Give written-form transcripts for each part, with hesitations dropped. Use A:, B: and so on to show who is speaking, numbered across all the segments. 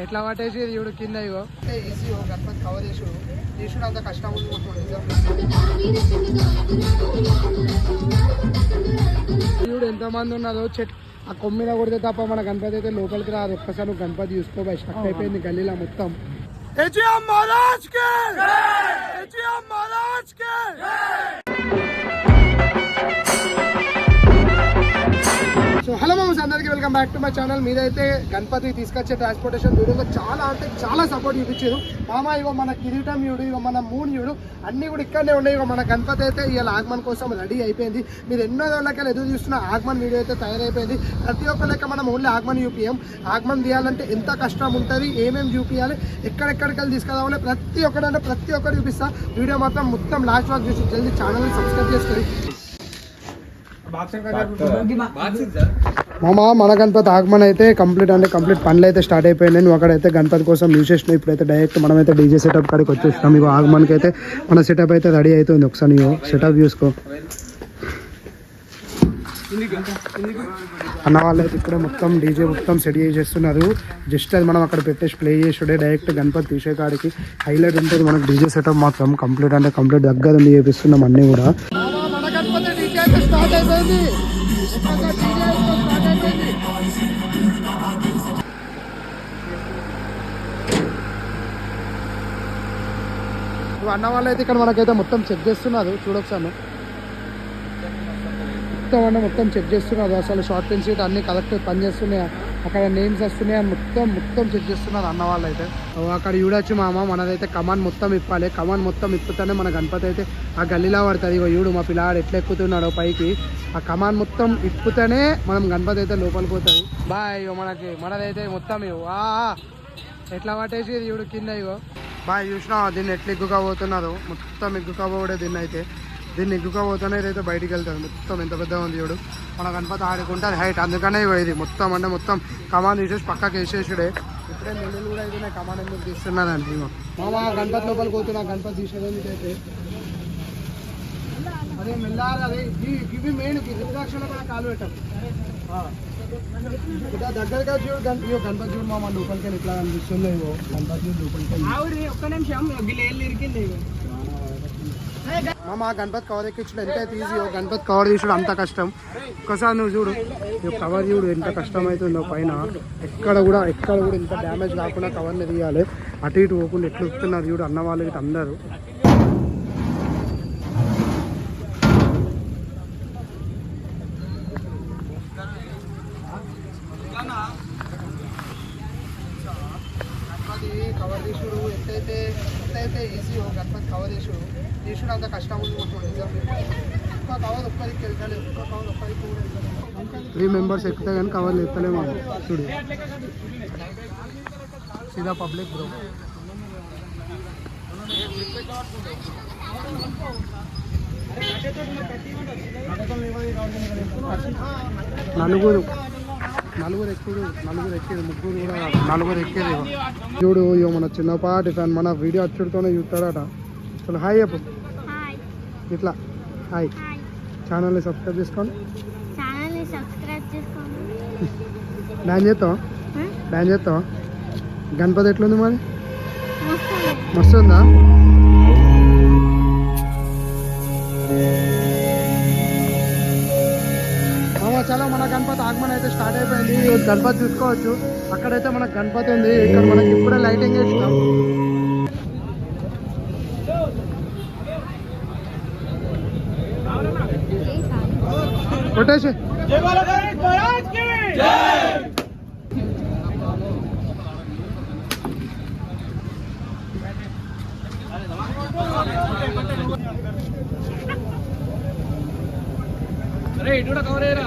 A: ఎట్లా పట్టేసి ఇవిడు కింద ఇగో ఈజీ గణపతి కవర్ చేసుడు తీసుడు అంత కష్టం ఉంది ఇవిడు ఎంతమంది ఉన్నదో ఆ కొమ్మిన కొడితే తప్ప మన గణపతి అయితే లోపలికి రాదు. ఒక్కసారి నువ్వు గణపతి చూసుకోబాయి స్టక్ అయిపోయింది గల్లీలో మొత్తం. సో హలో మామ్స్, అందరికీ welcome back to my channel. మీరైతే గణపతి తీసుకొచ్చే ట్రాన్స్పోర్టేషన్ దూరంగా చాలా అంటే చాలా సపోర్ట్ చూపించారు మామ. ఇగో మన కిరీటం యూడు, ఇగో మన మూన్ యూడు అన్నీ కూడా ఇక్కడనే ఉన్నాయి. ఇగో మన గణపతి అయితే ఇవాళ ఆగమన్ కోసం రెడీ అయిపోయింది. మీరు ఎన్నో రోజులకి ఎదురు చూస్తున్న ఆగమన్ వీడియో అయితే తయారైపోయింది. ప్రతి ఒక్క లెక్క మనం ఓన్లీ ఆగమన్ చూపియం. ఆగమన్ తీయాలంటే ఎంత కష్టం ఉంటుంది, ఏమేమి చూపించాలి, ఎక్కడెక్కడికి వెళ్ళి తీసుకురావాలి, ప్రతి ఒక్కటి చూపిస్తా. వీడియో మాత్రం మొత్తం లాస్ట్ వరకు చూసి జల్దీ ఛానల్ని సబ్స్క్రైబ్ చేసుకోండి. మామ మన గణపతి ఆగమన్ అయితే కంప్లీట్ పనులు అయితే స్టార్ట్ అయిపోయినాయి. నువ్వు అక్కడైతే గణపతి కోసం యూజ్ చేసినావు. ఇప్పుడైతే డైరెక్ట్ మనమైతే డీజే సెటప్ కాడికి వచ్చేసినాం. మీకు ఆగమన్కి అయితే మన సెటప్ అయితే రెడీ అవుతుంది. ఒకసారి నువ్వు సెటప్ చూసుకో. అన్న వాళ్ళు అయితే ఇక్కడే మొత్తం డీజే మొత్తం సెట్ చేసేస్తున్నారు. జస్ట్ అది మనం అక్కడ పెట్టేసి ప్లే చేసుడే డైరెక్ట్ గణపతి తీసే కాడికి హైలైట్ ఉంటుంది. మనకు డీజే సెటప్ మాత్రం కంప్లీట్ దగ్గరుండి చేపిస్తున్నాం అన్నీ కూడా. అన్న వాళ్ళు అయితే ఇక్కడ మనకైతే మొత్తం చెక్ చేస్తున్నారు. చూడొచ్చాను మొత్తం చెక్ చేస్తున్నారు. అసలు షార్ట్ పెన్ షీట్ అన్ని కరెక్ట్ పని చేస్తున్నాయి, అక్కడ నేమ్స్ వస్తున్నాయి అని మొత్తం చెక్ చేస్తున్నారు అన్న వాళ్ళు అయితే. అక్కడ చూడొచ్చు మామ, మనదైతే కమాన్ మొత్తం ఇప్పాలి. కమాన్ మొత్తం ఇప్పుతేనే మన గణపతి అయితే ఆ గల్లీలో పడుతుంది. ఇగో చూడు మా పిల్లాడు ఎట్లా ఎక్కుతున్నాడో పైకి. ఆ కమాన్ మొత్తం ఇప్పుతేనే మనం గణపతి అయితే లోపలికి పోతుంది. బాయ్ ఇగో మనదైతే మొత్తం ఇగో ఎట్లా పట్టేసి చూడు కింద ఇగో బాయ్ చూసినా దీన్ని ఎట్లా ఎగ్గుగా పోతున్నారు. మొత్తం ఎగ్గుగా పోవడే దీన్ని ఎగ్గుగా పోతేనే ఇదైతే బయటికి వెళ్తుంది. మొత్తం ఎంత పెద్దగా ఉంది చూడు. మన గణపతి ఆడుకుంటే హైట్, అందుకనే ఇది మొత్తం కమాన్ తీసేసి పక్కకి వేసేసుడే. ఇప్పుడే నెల్లూరు కూడా అయితే కమాన్ ఎందుకు తీస్తున్నానండి. మామ గణపతి లోపలికి పోతున్నా, గణపతి తీసేది అయితే అదే మెల్లారు. అదే ఇవి మెయిన్ రుద్రాక్షలో కూడా కాలు పెట్టాం. దగ్గరగా చూడు గణపతి చూడు మామ లోపలికి ఇట్లా అనిపిస్తుంది. ఇగో గణపతి చూడు లోపలికి ఒక్క నిమిషం మామ. గణపతి కవర్ ఎక్కించడం ఎంత అయితే ఈజీ, గణపతి కవర్ తీసుడు అంత కష్టం. ఒక్కసారి నువ్వు చూడు కవర్ చూడు ఎంత కష్టం అవుతుందో. పైన ఎక్కడ కూడా ఎంత డ్యామేజ్ కాకుండా కవర్ని తీయాలి. అటు ఇటు పోకుండా ఎట్లు వస్తున్నారు చూడు అన్న వాళ్ళు ఇటు అందరూ. గణపతి కవర్ తీసుడు ఎంతైతే ఈజీ గణపతి కవర్ తీసుడు అంత కష్టం ఉంది. కవర్ ఒక్కరికి వెళ్తాడు, కవర్ ఒక్కరికి 3 మెంబర్స్ ఎక్కుతా కానీ కవర్లు ఎత్తలేము చూడు. సీదా పబ్లిక్ బ్రో. నలుగురు ఎక్కేది, ముగ్గురు కూడా నలుగురు ఎక్కేది. చూడు ఇగో మన చిన్నపాటి ఫ్యాన్ మన వీడియో అచ్చుడితోనే చూస్తాడట. అసలు హాయ్ చెప్పు ఇట్లా. హాయ్, ఛానల్ని సబ్స్క్రైబ్ చేసుకోండి. డాన్స్ చేస్తావా? గణపతి ఎట్లుంది మరి? మస్తు ఉందా? చాలా మన గణపతి ఆగమన్ అయితే స్టార్ట్ అయిపోయింది. గణపతి చూసుకోవచ్చు. అక్కడైతే మనకు గణపతి ఉంది. ఇక్కడ మనకి ఇప్పుడే లైటింగ్ వేసినాం. కొట్టేసి ఇటు కూడా కవర్ అయ్యారా.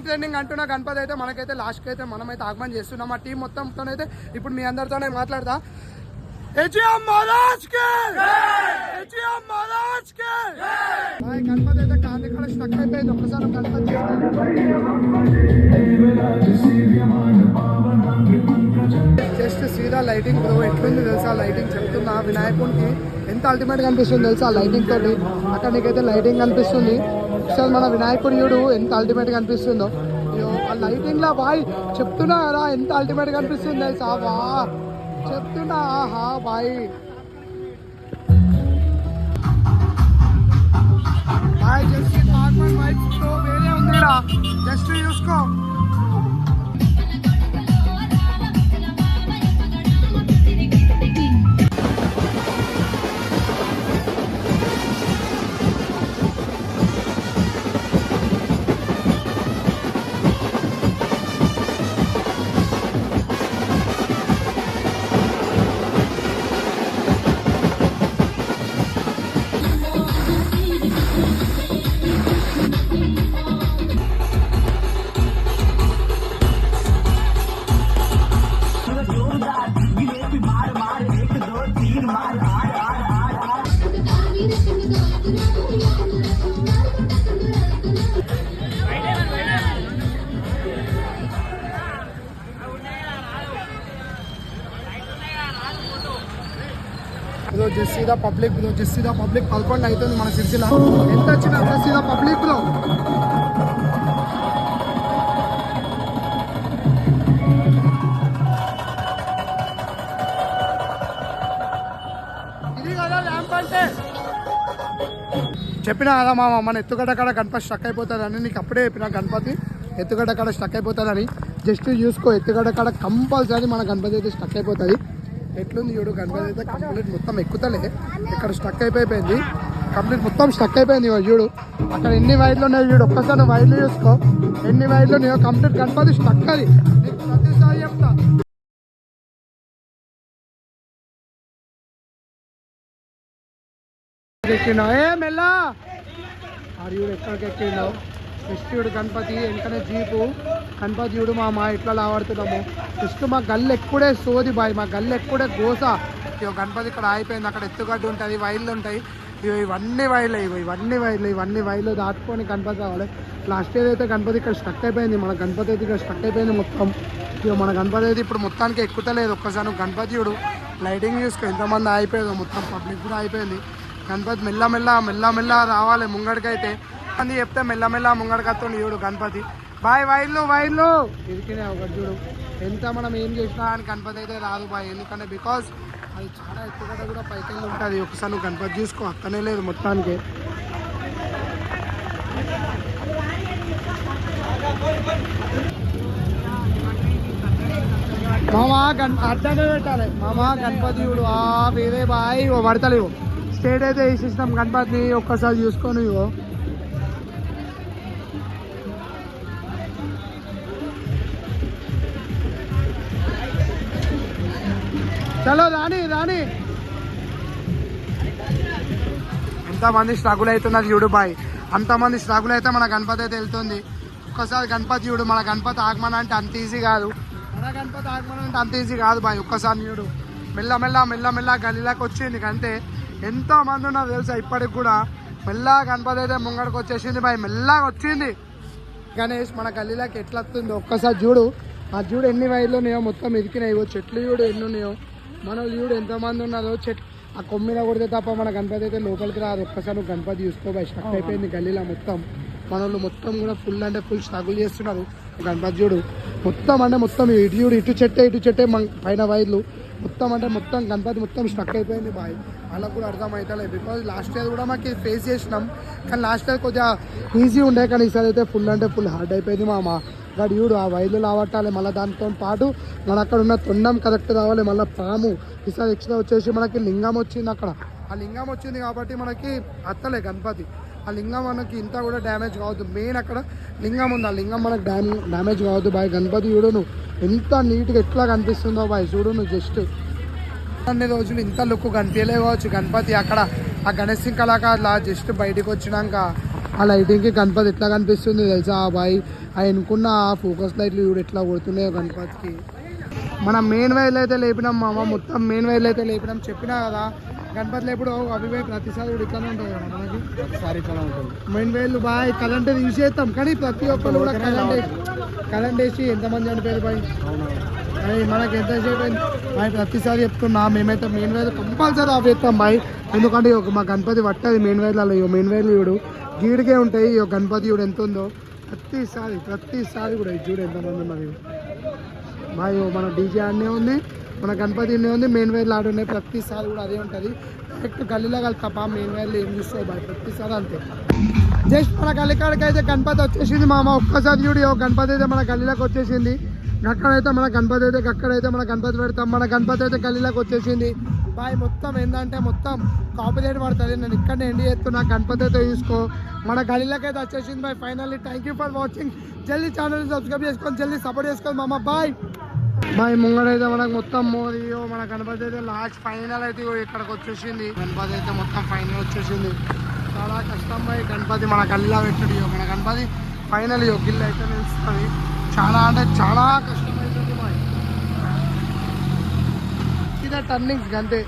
A: ట్రెండింగ్ అంటున్నా గణపతి అయితే మనకైతే లాస్ట్కి అయితే మనమైతే ఆగమన్ చేస్తున్నాం. మా టీం మొత్తంతో అయితే ఇప్పుడు మీ అందరితోనే మాట్లాడతా. గణపతి అయితే కాదు ఇక్కడ స్టక్ అయిపోయింది. ఒక్కసారి గణపతి జస్ట్ సీదా లైటింగ్ బ్రో ఎట్లుంది తెలుసా? లైటింగ్ చెప్తున్నా, వినాయకుడికి ఎంత అల్టిమేట్ కనిపిస్తుంది తెలుసా లైటింగ్ తోటి. అక్కడ నీకైతే లైటింగ్ కనిపిస్తుంది. ఒకసారి మన వినాయకుడు చూడు ఎంత అల్టిమేట్ కనిపిస్తుందో. ఆ లైటింగ్ లా బాయ్ చెప్తున్నా కదా ఎంత అల్టిమేట్ కనిపిస్తుంది తెలుసా? వా చెప్తున్నా ఆహా బాయ్ బాయ్ జస్ట్ నార్మల్ వైట్ వేరే ఉంది ఇక్కడ జస్ట్ చూసుకో. బ్రో జెస్సీదా పబ్లిక్ బ్రో జెస్సీదా పబ్లిక్ 11 అవుతుంది మన సిరిసిల్ల. ఎంత వచ్చినా జెస్సీదా పబ్లిక్ బ్రో. ఇది కదా ల్యాంప్ అంటే చెప్పినా కదా మామ మన ఎత్తుగడ్డ కాడ గణపతి స్టక్ అయిపోతుందని. నీకు అప్పుడే చెప్పిన గణపతి ఎత్తుగడ్డ కాడ స్టక్ అయిపోతుందని. జస్ట్ చూసుకో ఎత్తుగడ్డ కాడ కంపల్సరీ మన గణపతి అయితే స్టక్ అయిపోతుంది. ఎట్లుంది చూడు గణపతి అయితే కంప్లీట్ మొత్తం ఎక్కుతలే, ఇక్కడ స్టక్ అయిపోయింది కంప్లీట్ మొత్తం స్టక్ అయిపోయింది. చూడు అక్కడ ఎన్ని వైర్లు ఉన్నాయి చూడు, ఒక్కసారి వైర్లు చూసుకో ఎన్ని వైర్లు ఉన్నాయో. కంప్లీట్ గణపతి స్టక్ అది నీకు ప్రతిసారి చెప్తా. ఎక్కినా ఏ మెల్లా ఆర్యుడు ఎక్కడికి ఎక్కినావు? ఫెస్టివ్డ్ గణపతి వెంటనే జీపు గణపతి చూడు మా ఇట్లా లావాడుతున్నాము. ఫస్ట్ మా గల్లు ఎక్కుడే సోది బాయ్, మా గల్లు ఎక్కుడే గోస. గణపతి ఇక్కడ ఆగిపోయింది, అక్కడ ఎత్తుగడ్డ ఉంటుంది, వైర్లు ఉంటాయి. ఇవన్నీ వైర్లు దాటుకొని గణపతి రావాలి. లాస్ట్ ఇయర్ అయితే గణపతి ఇక్కడ స్టక్ అయిపోయింది, మన గణపతి అయితే ఇక్కడ స్టక్ అయిపోయింది మొత్తం. మన గణపతి అయితే ఇప్పుడు మొత్తానికి ఎక్కుతలేదు. ఒక్కసారి గణపతి చూడు లైటింగ్ చూసుకో ఎంతమంది అయిపోయిందో, మొత్తం పబ్లిక్ కూడా అయిపోయింది. గణపతి మెల్ల రావాలి ముంగడికైతే అని చెప్తే మెల్లమెల్ల ముంగడికత్తో చూడు గణపతి బాయ్. వైర్లు ఇదికినే ఒకటి చూడు ఎంత మనం ఏం చేసినా అని గణపతి అయితే రాదు బాయ్. ఎందుకంటే బికాస్ అది చాలా ఎక్కువ కూడా పైకి ఉంటుంది. ఒకసారి నువ్వు గణపతి చూసుకో అక్కనే లేదు మొత్తానికి. మామా అడ్డనే పెట్టాలి మామా గణపతి చూడు వేరే బాయ్ పడతలేవు. స్టేట్ అయితే వేసేసినాం గణపతిని, ఒక్కసారి చూసుకొని ఇవో. చలో రాని ఎంతమంది స్ట్రగుల్ అవుతున్నది చూడు బాయ్. అంతమంది స్ట్రగుల్ అయితే మన గణపతి అయితే వెళ్తుంది. ఒక్కసారి గణపతి చూడు, మన గణపతి ఆగమన అంటే అంత ఈజీ కాదు. అంత ఈజీ కాదు బాయ్. ఒక్కసారి చూడు మెల్ల గల్లీలోకి వచ్చింది అంతే. ఎంతో మంది ఉన్నారు తెలుసా ఇప్పటికి కూడా. మెల్లగా గణపతి అయితే ముంగడికి వచ్చేసింది బాయ్, మెల్లగా వచ్చింది. గణేష్ మన గల్లీలోకి ఎట్లా వస్తుంది ఒక్కసారి చూడు. ఆ చూడు ఎన్ని వైర్లు ఉన్నాయో మొత్తం ఎదికినాయి. చెట్లు చూడు ఎన్ని ఉన్నాయో, మన చూడు ఎంతమంది ఉన్నదో. ఆ కొమ్మిన కొడితే తప్ప మన గణపతి అయితే లోపలికి రాదు. ఒక్కసారి నువ్వు గణపతి చూసుకోబాయి స్టక్ అయిపోయింది గల్లీలో మొత్తం. మన వాళ్ళు మొత్తం కూడా ఫుల్ అంటే ఫుల్ స్ట్రగుల్ చేస్తున్నారు. గణపతి చూడు మొత్తం ఇటు చెట్టే పైన వైర్లు మొత్తం గణపతి మొత్తం స్టక్ అయిపోయింది బాయ్. వాళ్ళకు కూడా అర్థమవుతలేదు. బికాజ్ లాస్ట్ ఇయర్ కూడా మాకు ఫేస్ చేసినాం, కానీ లాస్ట్ ఇయర్ కొద్దిగా ఈజీ ఉండే, కానీ ఈసారి అయితే ఫుల్ అంటే ఫుల్ హార్డ్ అయిపోయింది మా గాడు. చూడు ఆ వైర్లు లావట్టాలి, మళ్ళీ దాంతో పాటు మన అక్కడ ఉన్న తొండం కరెక్ట్ రావాలి, మళ్ళీ పాము. ఈసారి ఎక్స్ట్రా వచ్చేసి మనకి లింగం వచ్చింది. అక్కడ ఆ లింగం వచ్చింది కాబట్టి మనకి అత్తలే గణపతి. ఆ లింగం మనకి ఇంత కూడా డ్యామేజ్ కావద్దు. మెయిన్ అక్కడ లింగం ఉంది, ఆ లింగం మనకు డ్యామేజ్ కావద్దు బాయ్. గణపతి చూడు నువ్వు ఎంత నీట్గా ఎట్లా కనిపిస్తుందో బాయ్. చూడు నువ్వు జస్ట్ అన్ని రోజులు ఇంత లుక్ కనిపించలే కావచ్చు గణపతి. అక్కడ ఆ గణేష్ సింగ్ కళాకారులా జస్ట్ బయటకు వచ్చినాక ఆ లైటింగ్కి గణపతి ఎట్లా కనిపిస్తుంది తెలుసా బాయ్. ఆ ఎన్నుకున్న ఫోకస్ లైట్లు చూడు ఎట్లా కొడుతున్నాయో గణపతికి. మనం మెయిన్ వైర్లు అయితే లేపినాం మామ, మొత్తం మెయిన్ వైర్లు అయితే లేపినాం. చెప్పినా కదా గణపతిలో ఎప్పుడు అవి ప్రతిసారి కూడా ఇట్లానే ఉంటుంది కదా మనకి.
B: ప్రతిసారి ఇట్లానే ఉంటుంది.
A: మెయిన్ వేలు బాయ్ కరెంట్ తీసేస్తాం కానీ ప్రతి ఒక్కరు కూడా కరెంట్ వేసి ఎంతమంది చనిపోయారు బాయ్. అది మనకి ఎంతసేపు అయింది బాయ్. ప్రతిసారి చెప్తున్నా మేమైతే మెయిన్ వేలు కంపల్సరీ ఆఫ్ చేస్తాం బాయ్. ఎందుకంటే ఒక మా గణపతి పట్టది మెయిన్ వేలలో. మెయిన్ వేలు చూడు గీడికే ఉంటాయి. ఈ గణపతి చూడు ఎంత ఉందో ప్రతిసారి కూడా ఇది చూడు ఎంతమంది మరి బాయ్. మన డీజే ఆడనే ఉంది, మన గణపతి ఉంది, మెయిన్ వేలు ఆడున్నాయి. ప్రతిసారి కూడా అదే ఉంటుంది. డైరెక్ట్ గల్లీలో కలుతాపా మెయిన్ వేలు ఏం చూస్తావు బాయ్. ప్రతిసారి అంతే. జస్ట్ మన గల్లీకాడికి అయితే గణపతి వచ్చేసింది మామ. ఒక్కసారి చూడు గణపతి అయితే మన గల్లీలోకి వచ్చేసింది. అక్కడైతే మన గణపతి అయితే అక్కడైతే మన గణపతి పెడతాం. మన గణపతి అయితే గల్లీలోకి వచ్చేసింది బాయ్. మొత్తం ఏంటంటే మొత్తం కాపీరైట్ పడుతుంది. నేను ఇక్కడనే ఎండి చేస్తున్నా. గణపతి అయితే చూసుకో మన గల్లీలోకి అయితే వచ్చేసింది బాయ్. Finally thank you for watching. జల్దీ ఛానల్ని సబ్స్క్రైబ్ చేసుకొని జల్దీ సపోర్ట్ చేసుకోండి మామ. Bye bye. ముంగడైతే మనకు మొత్తం మోరియో మన గణపతి అయితే లాస్ట్ ఫైనల్ అయితే ఇక్కడికి వచ్చేసింది. గణపతి అయితే మొత్తం ఫైనల్ వచ్చేసింది. చాలా కష్టం బాయ్ గణపతి మన గల్లీలో పెట్టడు. మన గణపతి ఫైనల్ గిల్లు అయితే నిలుస్తుంది. చాలా అంటే చాలా కష్టమవుతుంది బాయ్. ఇదే టర్నింగ్స్ అంతే.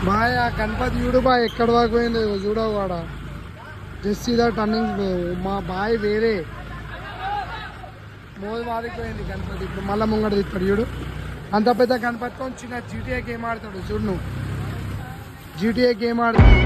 A: బాయ్ ఆ గణపతి చూడు బాయ్ ఎక్కడ వరకు పోయింది చూడవు వాడ. జస్ట్ ఇదా టర్నింగ్స్ మా బాయ్ వేరే మోది వాడిపోయింది గణపతి. ఇప్పుడు మళ్ళీ ముంగడ తిప్పాడు చూడు. అంత పెద్ద గణపతితో చిన్న జీటీఏ గేమ్ ఆడతాడు చూడు నువ్వు. జీటీఏ గేమ్ ఆడతాడు.